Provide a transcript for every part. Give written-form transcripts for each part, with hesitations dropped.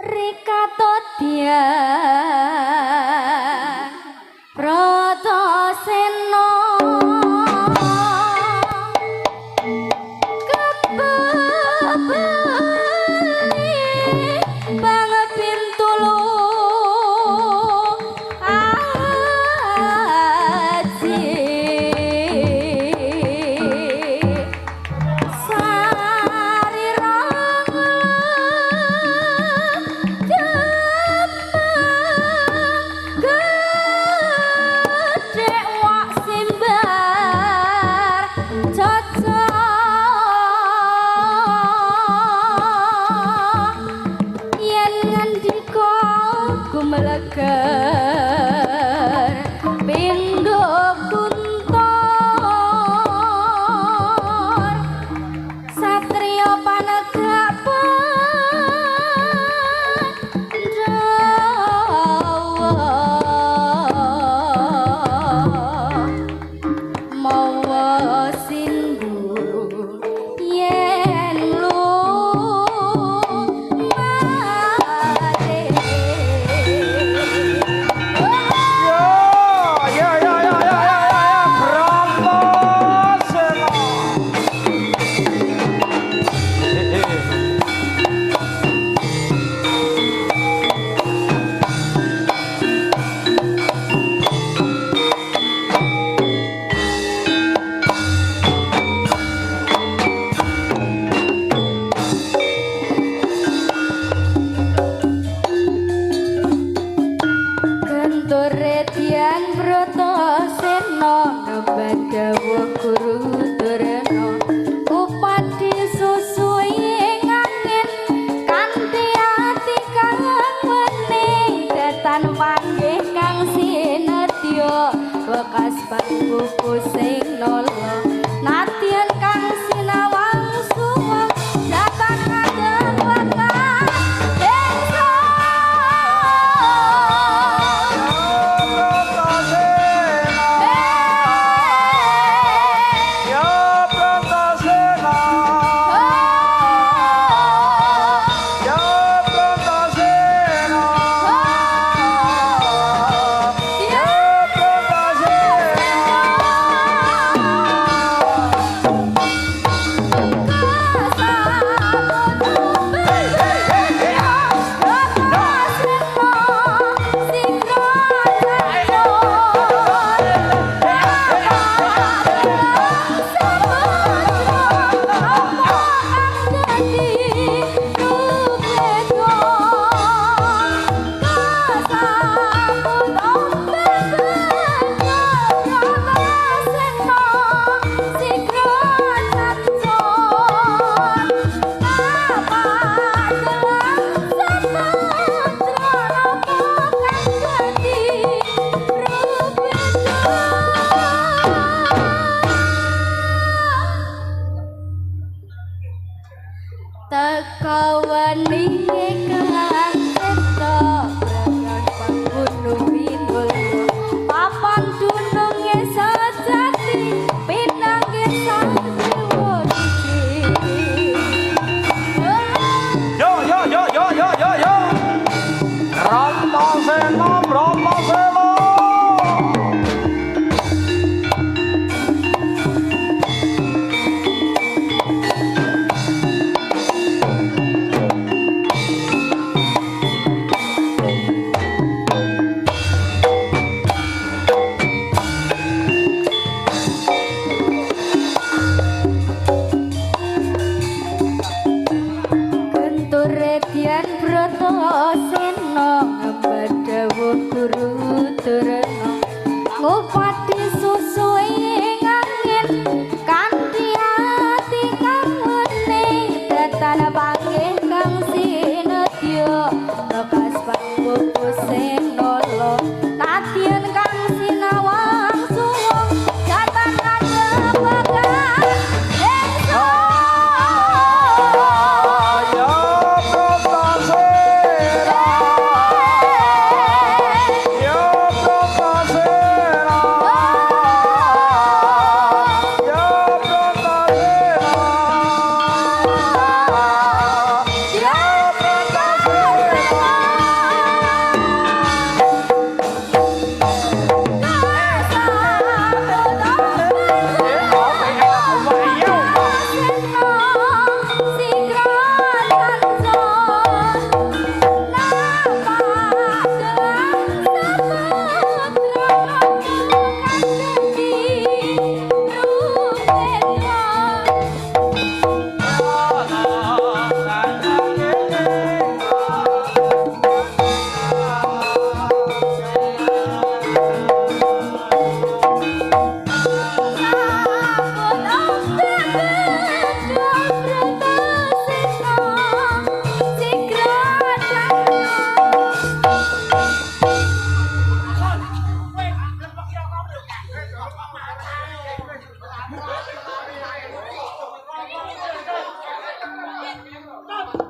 Rika Todia Protoseno Yo,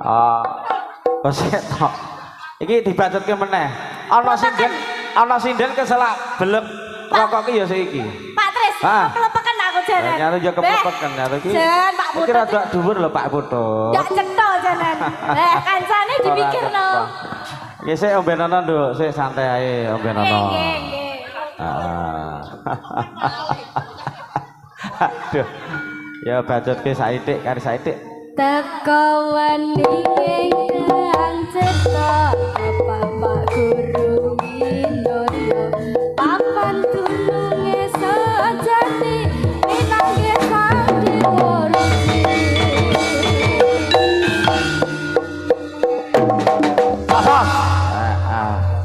Oh. Kosek tok. Iki dibacutke meneh. Ana sinden keselak belek rokok ki ya iki. Pak Tris, kelepeken aku jaran. Nyatu yo kelepeken nyatu iki. Jan, Pak Putu. Iki rada dhuwur lho Pak Putu. Ndak cetha jaran. Kancane dipikirno. Nggih sik ombenono Nduk, sik santai ae ombenono. Nggih. Aduh. Ya bacutke saitik kari saitik. Teko wening kang cetha apa Pak Guru Windoyo papan tulunge sejati minangke sandi wurusi.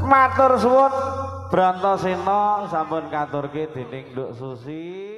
Matur suwun Brantosena sampun katurke dening Nduk Susi.